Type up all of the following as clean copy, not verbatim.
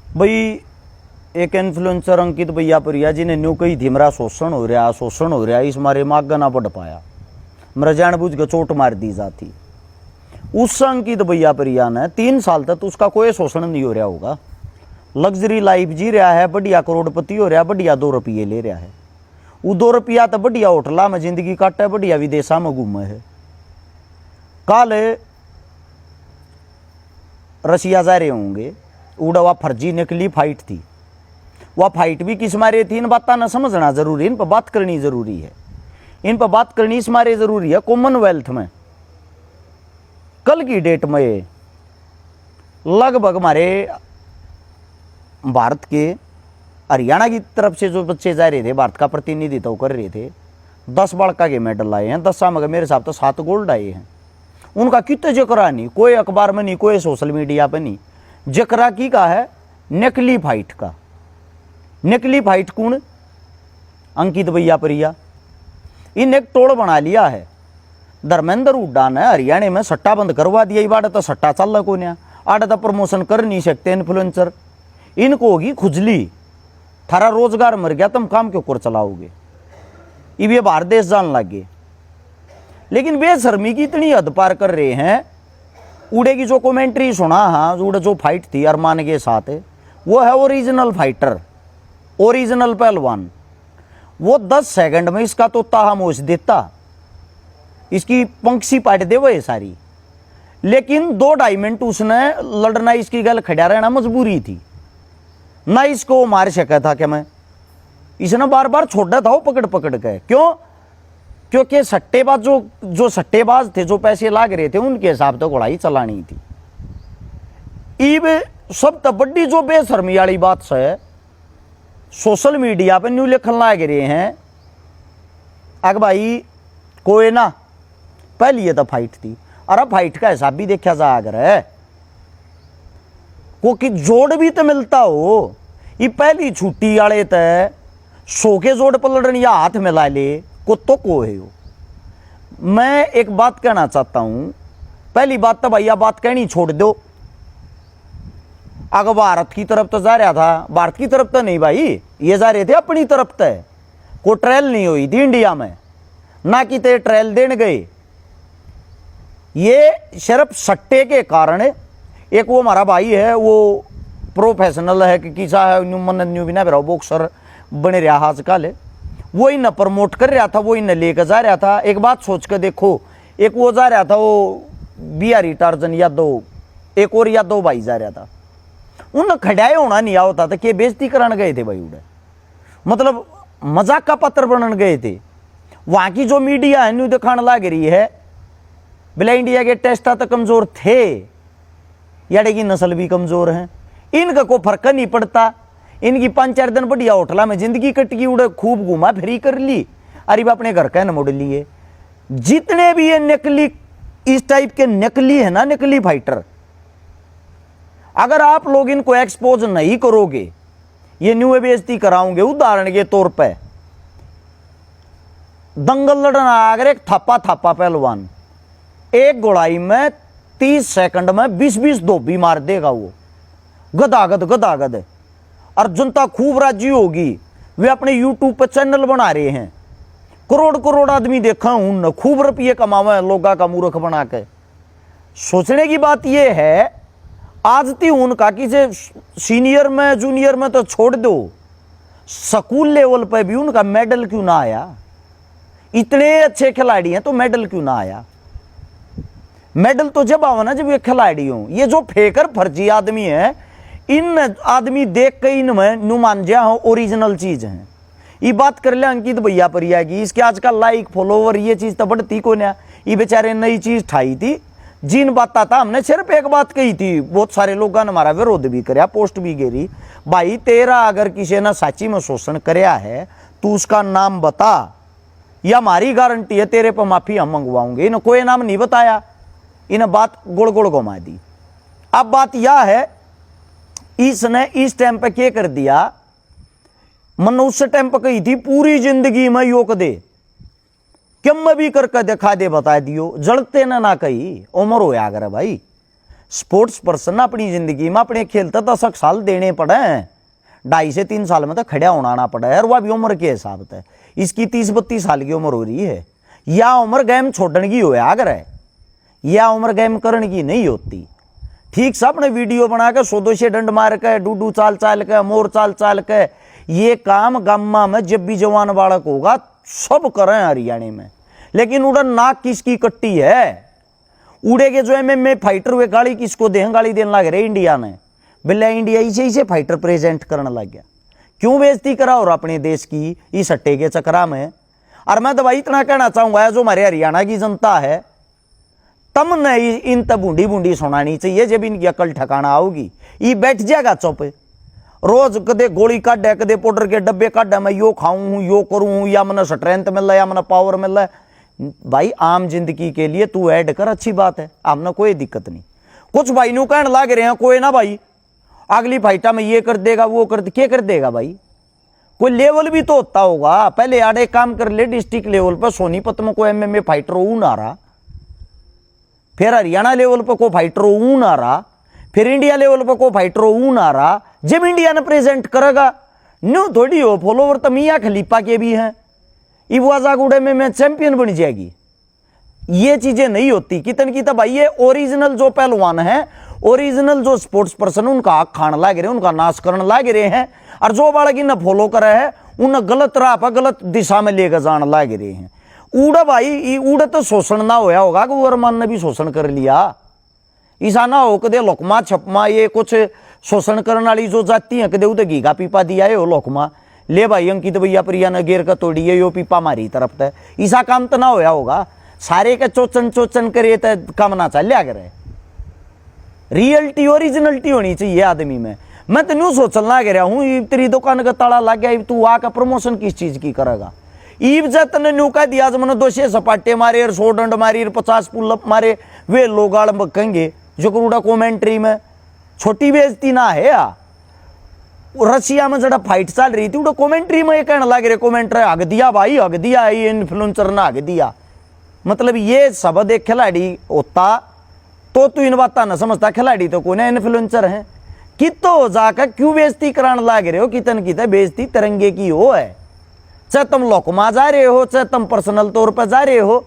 भाई एक इन्फ्लुएंसर अंकित भैया परिया जी ने न्यू कही थी मेरा शोषण हो रहा इस मारे मागा ना पढ़ पाया, मेरा जानबूझ के चोट मार दी जाती। उस अंकित भैया परिया ने 3 साल तक उसका कोई शोषण नहीं हो रहा होगा, लग्जरी लाइफ जी रहा है, बढ़िया करोड़पति हो रहा है, बढ़िया 2 रुपये ले रहा है। वो 2 रुपया तो बढ़िया होटला में जिंदगी काटे, बढ़िया विदेशा में घूमे है। कल रसिया जा रहे होंगे, उड़ा वह फर्जी नकली फाइट थी। वह फाइट भी किस मारे थी, इन बात ना समझना जरूरी, इन पर बात करनी जरूरी है। इन पर बात करनी इस मारे जरूरी है। कॉमनवेल्थ में कल की डेट में लगभग हमारे भारत के हरियाणा की तरफ से जो बच्चे जा रहे थे, भारत का प्रतिनिधित्व कर रहे थे, 10 बड़का के मेडल आए हैं। 10 में मेरे हिसाब तो 7 गोल्ड आए हैं। उनका कितने जिक्र नहीं, कोई अखबार में नहीं, कोई सोशल मीडिया पे नहीं। जिक्र की का है नकली फाइट का। नकली फाइट कौन? अंकित भैया परिया। इन एक टोल बना लिया है। धर्मेंद्र हुड्डा ने हरियाणा में सट्टा बंद करवा दिया। बाड़ा तो सट्टा चल को नहीं, आड़ा तो प्रमोशन कर नहीं सकते इन्फ्लुएंसर। इनको होगी खुजली, थारा रोजगार मर गया, तुम काम क्यों कर चलाओगे? ये बाहर देश जान लगे। लेकिन बेशर्मी की इतनी हद पार कर रहे हैं। उड़े की जो कमेंट्री सुना, हाँ, उड़े जो फाइट थी अरमान के साथ, वो है ओरिजिनल फाइटर, ओरिजिनल पहलवान। वो 10 सेकंड में इसका तो ताहमोश देता, इसकी पंक्सी पाट दे वो सारी। लेकिन 2-2.5 मिनट उसने लड़ना, इसकी गल खड़ा रहना मजबूरी थी ना। इसको मार सका था क्या मैं? इसने बार बार छोड़ा था वो पकड़ पकड़ के। क्यों? क्योंकि सट्टेबाज जो सट्टेबाज थे, जो पैसे लाग रहे थे, उनके हिसाब तो घोड़ाई चलानी थी। इब सब तो बड़ी जो बेशर्मी वाली बात से सोशल मीडिया पे न्यू लिखन लाग रहे हैं, अगर भाई कोई ना पहली ये तो फाइट थी। अरे फाइट का हिसाब भी देखा जा अगर है को कि जोड़ भी तो मिलता हो। ये पहली छुट्टी वाले तय 100 के जोड़ पलड़न या हाथ मिला ले को है। मैं एक बात कहना चाहता हूं। पहली बात तो भैया बात कहनी छोड़ दो। अगर भारत की तरफ तो जा रहा था, भारत की तरफ तो नहीं भाई, ये जा रहे थे अपनी तरफ तो। कोई ट्रायल नहीं हुई थी इंडिया में, ना कि ते ट्रायल देने गए। ये सिर्फ सट्टे के कारण। एक वो हमारा भाई है, वो प्रोफेशनल है कि किसा है, मन न्यू बिना बॉक्सर बने रहा आजकल, वो इन प्रमोट कर रहा था, वो इन लेकर जा रहा था। एक बात सोच कर देखो, एक वो जा रहा था, वो बिहारी टार्जन यादव, एक और यादव भाई जा रहा था। उन खड़ाए होना नहीं होता था कि बेइज्जती कराने गए थे भाई उड़े, मतलब मजाक का पत्र बनने गए थे। वहां की जो मीडिया है न्यू दिखाने लग रही है बोले इंडिया के टेस्ट तो कमजोर थे, यानी की नस्ल भी कमजोर है। इनका कोई फर्क नहीं पड़ता। इनकी 5-4 दिन बढ़िया होटला में जिंदगी कटकी, उड़े खूब घुमा फिरी कर ली, अरे अपने घर का न मोड़ लिए। जितने भी ये नकली इस टाइप के नकली है ना, नकली फाइटर, अगर आप लोग इनको एक्सपोज नहीं करोगे, ये न्यू बेइज्जती कराओगे। उदाहरण के तौर पे दंगल लड़ना अगर एक थापा पहलवान एक गोड़ाई में 30 सेकंड में 20-20 धोबी मार देगा, वो गदागद। और जनता खूब राजी होगी। वे अपने यूट्यूब पर चैनल बना रहे हैं, करोड़ आदमी देखा हूं, खूब रुपये कमावे लोगा का मूर्ख बना के। सोचने की बात यह है, आज थी उनका कि सीनियर में जूनियर में तो छोड़ दो, स्कूल लेवल पर भी उनका मेडल क्यों ना आया? इतने अच्छे खिलाड़ी हैं तो मेडल क्यों ना आया? मेडल तो जब आओ ना जब ये खिलाड़ी हो। ये जो फेकर फर्जी आदमी है, इन आदमी देख के इनमें नुमान जा हो ओरिजिनल चीज है। ये बात कर ले अंकित भैया परिया की, इसके आजकल लाइक फॉलोवर ये चीज तो बढ़ती को ना। ये बेचारे नई चीज ठाई थी, जिन बात था हमने सिर्फ एक बात कही थी, बहुत सारे लोगों ने हमारा विरोध भी कराया, पोस्ट भी गिरी। भाई तेरा अगर किसी ने साची में शोषण कराया है, तू उसका नाम बता, या हमारी गारंटी है तेरे पर माफी हम मंगवाओगे। इन्हें कोई नाम नहीं बताया, इन्हें बात गोड़ घुमा दी। अब बात यह है, इसने इस टाइम पे क्या कर दिया, मन उस टाइम पे कही थी पूरी जिंदगी में योग दे, क्यों भी करके दिखा दे, बता दियो, जड़ते ना कही उम्र हो अगर भाई स्पोर्ट्स पर्सन अपनी जिंदगी में अपने खेलते 10 साल देने पड़े हैं, 2.5 से 3 साल में तो खड़ा होना ना पड़ा है। और वह भी उम्र के हिसाब से इसकी 30-32 साल की उम्र हो रही है। या उम्र गेम छोड़ने की हो अगर है, या उम्र गेम करने की नहीं होती। ठीक से अपने वीडियो बना के 100-200 डंड मार के, डूडू चाल चाल के, मोर चाल चाल के, ये काम गामा में जब भी जवान बालक होगा सब करें हरियाणा में। लेकिन उड़न नाक किसकी कट्टी है? उड़े के जो MMA फाइटर हुए गाली किसको दें? गाली देने लग रहे इंडिया ने। बिल्ला इंडिया इसे फाइटर प्रेजेंट करने लग गया। क्यों बेइज्जती करा और अपने देश की इस अट्टे के चक्रा में। और मैं तो भाई इतना कहना चाहूंगा, जो हमारे हरियाणा की जनता है, तमने इन तब बूंदी बूंदी सुनानी चाहिए। जब इनकी अकल ठिकाना आओगी ये बैठ जाएगा चुप। रोज कदे गोली काटे, कदे पाउडर के डब्बे काटे, मैं यो खाऊं यो करूं, या मैंने स्ट्रेंथ मिल रहा है, या मैंने पावर मिल रहा है। भाई आम जिंदगी के लिए तू ऐड कर, अच्छी बात है, हमने कोई दिक्कत नहीं। कुछ भाई न्यू कहने लग रहे हैं कोई ना भाई अगली फाइटा में ये कर देगा वो कर दे, क्या कर देगा भाई? कोई लेवल भी तो होता होगा। पहले आड़े काम कर ले डिस्ट्रिक्ट लेवल पर, सोनीपत में कोई MMA फाइटर ऊन आ रहा, फिर हरियाणा लेवल पर कोई फाइटर ऊन आ रहा, फिर इंडिया लेवल पर कोई फाइटर ऊन आ रहा। जब इंडिया ने प्रेजेंट करेगा न्यू थोड़ी हो, फॉलोवर तो मियां खलीफा के भी हैं, इवाजागुड़े में मैं चैंपियन बन जाएगी। ये चीजें नहीं होती। कितन की तो भाई ये ओरिजिनल जो पहलवान है, ओरिजिनल जो स्पोर्ट्स पर्सन, उनका आग खान लाग रहे, उनका नाश करने लाग रहे हैं। और जो बालक इन्हें फॉलो करे है उन्हें गलत राह पर गलत दिशा में लेकर जाने लाग रहे हैं। उड़ा भाई उड़ा तो शोषण ना होया होगा कि वरमान ने भी शोषण कर लिया। ऐसा ना हो कदे लोकमा छपमा ये कुछ शोषण करने वाली जो जाती है कदे उधर घीगा पीपा दिया है वो लोकमा ले भाई अंकित भैया प्रिया ने गेर का तोड़ी है यो पीपा मारी तरफ तक। ऐसा काम तो ना होया होगा। सारे के चोचन चोचन करे तो काम ना चल लिया करे। रियलिटी ओरिजिनलिटी होनी चाहिए आदमी में। मैं तो न्यू सोचने लग रहा हूँ, तेरी दुकान का ताला लग गया, तू आकर प्रमोशन किस चीज की करेगा? ईब जत ने न्यू कह दिया मैंने 200 सपाटे मारे, 100 डंड मारी, 50 पुलअप मारे, वे लोग आड़ कहेंगे जो करूड़ा कॉमेंट्री में छोटी बेइज्जती ना है। या रशिया में जरा फाइट चल रही थी, उड़ा कॉमेंट्री में ये कहने लग रहे कॉमेंट्री हग दिया भाई, हग दिया, ये इन्फ्लुएंसर ने हग दिया। मतलब ये शब्द एक खिलाड़ी होता तो तू इन बात न समझता, खिलाड़ी तो कौन है, इन्फ्लुएंसर है। कितो जाकर क्यों बेइज्जती कराने लग रहे हो? कितन की बेइज्जती तिरंगे की हो है। चाहे तुम लोकमा जा रहे हो, चाहे तुम पर्सनल तौर पर जा रहे हो,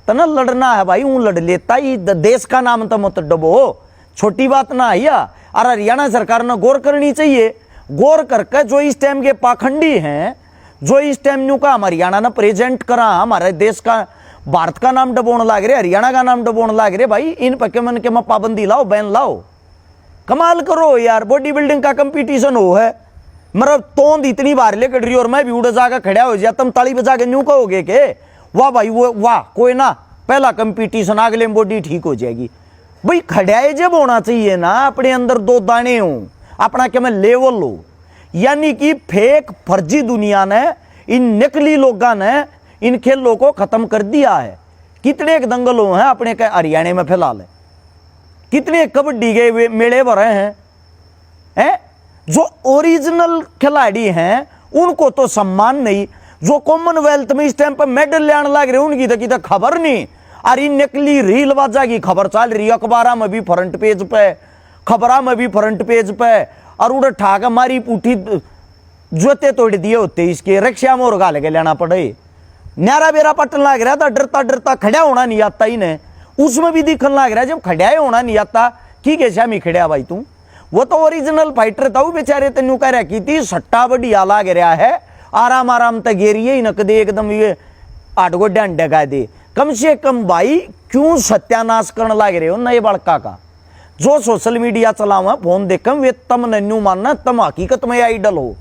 तो ना लड़ना है भाई, लड़ लेता ही देश का नाम तो मत डबो, छोटी बात ना है। और हरियाणा सरकार ने गौर करनी चाहिए। गौर करके जो इस टाइम के पाखंडी हैं, जो इस टाइम न्यू का हरियाणा ने प्रेजेंट करा, हमारे देश का भारत का नाम डबोने लग रहे, हरियाणा का नाम डबोने लग रहे, भाई इन पक्के मन के में पाबंदी लाओ, बैन लाओ, कमाल करो यार। बॉडी बिल्डिंग का कंपटीशन हो है, मतलब तोंद इतनी बार ले कट रही और मैं भी उड़ जाकर खड़ा हो जाए, तुम ताली बजा के न्यू कहोगे के वाह भाई वो वाह, कोई ना पहला कंपटीशन अगले में बॉडी ठीक हो जाएगी। भाई खड़ाए जब होना चाहिए ना, अपने अंदर 2 दाने हो, अपना क्या मैं लेवल हो। यानी कि फेक फर्जी दुनिया ने, इन नकली लोगों ने इन खेलों को खत्म कर दिया है। कितने एक दंगल हो हैं अपने के हरियाणा में फिलहाल, कितने कबड्डी के मेले भरे हैं। जो ओरिजिनल खिलाड़ी हैं उनको तो सम्मान नहीं, जो कॉमनवेल्थ में इस टाइम पर मेडल लेने लग रहे उनकी तो खबर नहीं। अरे नकली रील बाजा की खबर चल रही, अखबार में भी फ्रंट पेज पे, खबरा में भी फ्रंट पेज पे, और उड़ ठाक मारी पूठी जोते तोड़ दिए होते, इसके रक्षा मोर गाल के लेना पड़े। न्यारा बेरा पटन लग रहा था, डरता डरता खड़ा होना नहीं आता इन्हें, उसमें भी दिखने लग रहा है। जब खड़ा होना नहीं आता की के शामी खड़ा भाई तू, वो तो ओरिजिनल फाइटर था। वो बेचारे तेन कह रहा की सट्टा बढ़िया लाग रहा है, आराम आराम तक गेरिए ही नकदे एकदम ये 8 गोड्डे अंडे गा दे। कम से कम भाई क्यों सत्यानाश करने लग रहे हो नए बड़का का? जो सोशल मीडिया चलावा फोन देखम वे तम न्यू मानना, तम हकीकत में आइडल हो।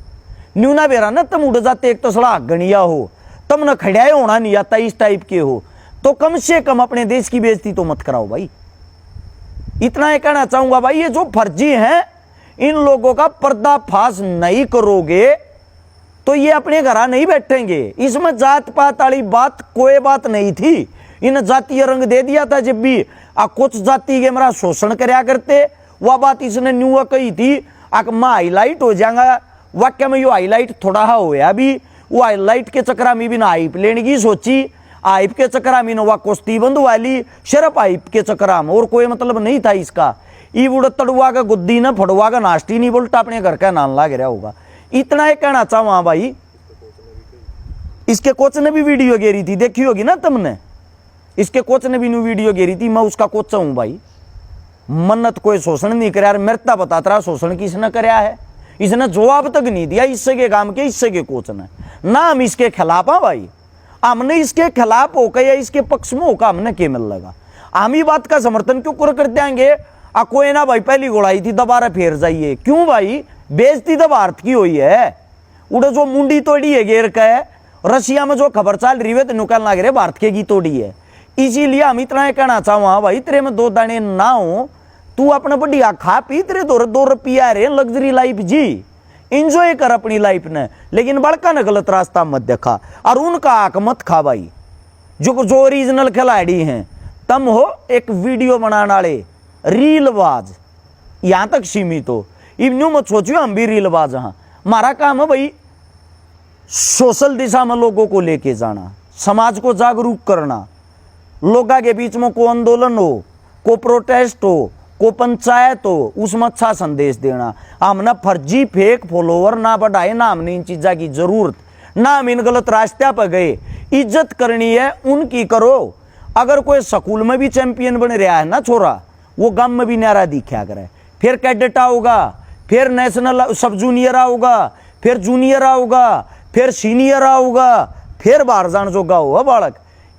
न्यू ना बेरा ना तम उड़ जाते, एक तो सड़ा गणिया हो, तम न खड़ाए होना नहीं आता, इस टाइप के हो, तो कम से कम अपने देश की बेइज्जती तो मत कराओ भाई। इतना ही कहना चाहूंगा भाई, ये जो फर्जी हैं इन लोगों का पर्दाफाश नहीं करोगे तो ये अपने घर नहीं बैठेंगे। इसमें जात पात वाली बात कोई बात नहीं थी, इन जातीय रंग दे दिया था। जब भी कुछ जाति के मेरा शोषण करया करते, वह बात इसने न्यू कही थी, मैं हाईलाइट हो जाऊंगा। वाक्य में यो हाईलाइट थोड़ा होया भी, वो हाईलाइट के चक्कर में भी ना हाइप लेने की सोची, हाइप के चक्कर में वह कुश्ती बंद वाली, सिर्फ हाइप के चक्कर में, और कोई मतलब नहीं था इसका। ई बुढ़ तड़ुआ का गुद्दी ना फड़ुआ का नाश्ती नहीं बोलता अपने घर का नाम लाग रहा होगा। इतना ही कहना चाहूँ भाई। इसके कोच ने भी वीडियो घेरी थी, देखी होगी ना तुमने। इसके कोच ने भी न्यू वीडियो घेरी थी, मैं उसका कोच हूं भाई। मन्नत कोई शोषण नहीं कराया, मेरता बताता रहा शोषण किसने कराया है। इसने जवाब तक नहीं दिया इससे के काम के, इससे के कोच ने ना। हम इसके खिलाफ हैं भाई, हमने इसके खिलाफ होकर या इसके पक्ष में होकर हमने क्या मिल लगा। हम ही बात का समर्थन क्यों कर देंगे। कोई ना भाई पहली गोड़ाई थी दोबारा फेर जाइए, क्यों भाई। बेइज्जती तो भारत की हुई है। उड़े जो मुंडी तोड़ी है घेर का है, रशिया में जो खबर चल रही है तो निकल लग रहे भारत के की तोड़ी है। इसीलिए हम इतना ही कहना चाहूँ भाई, तेरे में 2 दाने ना हो, तू अपना बढ़िया खा पी, तेरे 2 रुपया रहे, लग्जरी लाइफ जी, इंजॉय कर अपनी लाइफ ने, लेकिन बड़का ने गलत रास्ता मत देखा और उनका आक मत खा भाई। जो ओरिजिनल खिलाड़ी हैं, तुम हो एक वीडियो बनाने वाले रीलबाज, यहां तक सीमित हो। इवन्यू मत सोचियो हम भी रीलबाज। हाँ, हमारा काम है भाई सोशल दिशा में लोगों को लेके जाना, समाज को जागरूक करना, लोगों के बीच में को आंदोलन हो, को प्रोटेस्ट हो, को पंचायत हो, उसमें अच्छा संदेश देना। हमने फर्जी फेक फॉलोवर ना बढ़ाए, ना हमने इन चीज़ों की जरूरत, ना हम इन गलत रास्ते पर गए। इज्जत करनी है उनकी करो। अगर कोई स्कूल में भी चैंपियन बन रहा है ना छोरा, वो गांव में भी न्यारा दिखा करे, फिर कैडेट आओगा, फिर नेशनल सब जूनियर आओगा, फिर जूनियर आओगा, फिर सीनियर आओगा, फिर बाहर जान जोगा हुआ बालक।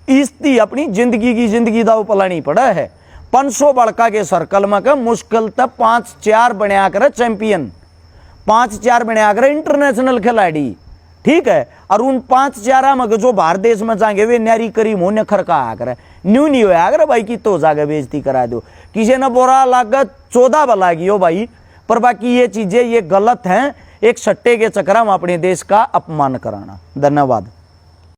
इसकी अपनी जिंदगी दाव पलानी पड़ा है। 500 बड़का के सर्कल में का मुश्किल तक 5-4 बनया कर चैंपियन, 5-4 बनया कर इंटरनेशनल खिलाड़ी, ठीक है। और उन 5-4 में जो बाहर देश में जाएंगे वे न्यारी करीम होने खरका आकर न्यू नहीं होया अगर भाई की तो जाके बेइज्जती करा दो। किसी ने बोरा लागत 14 बला की हो भाई, पर बाकी ये चीजें ये गलत हैं। एक सट्टे के चक्कर में अपने देश का अपमान कराना। धन्यवाद।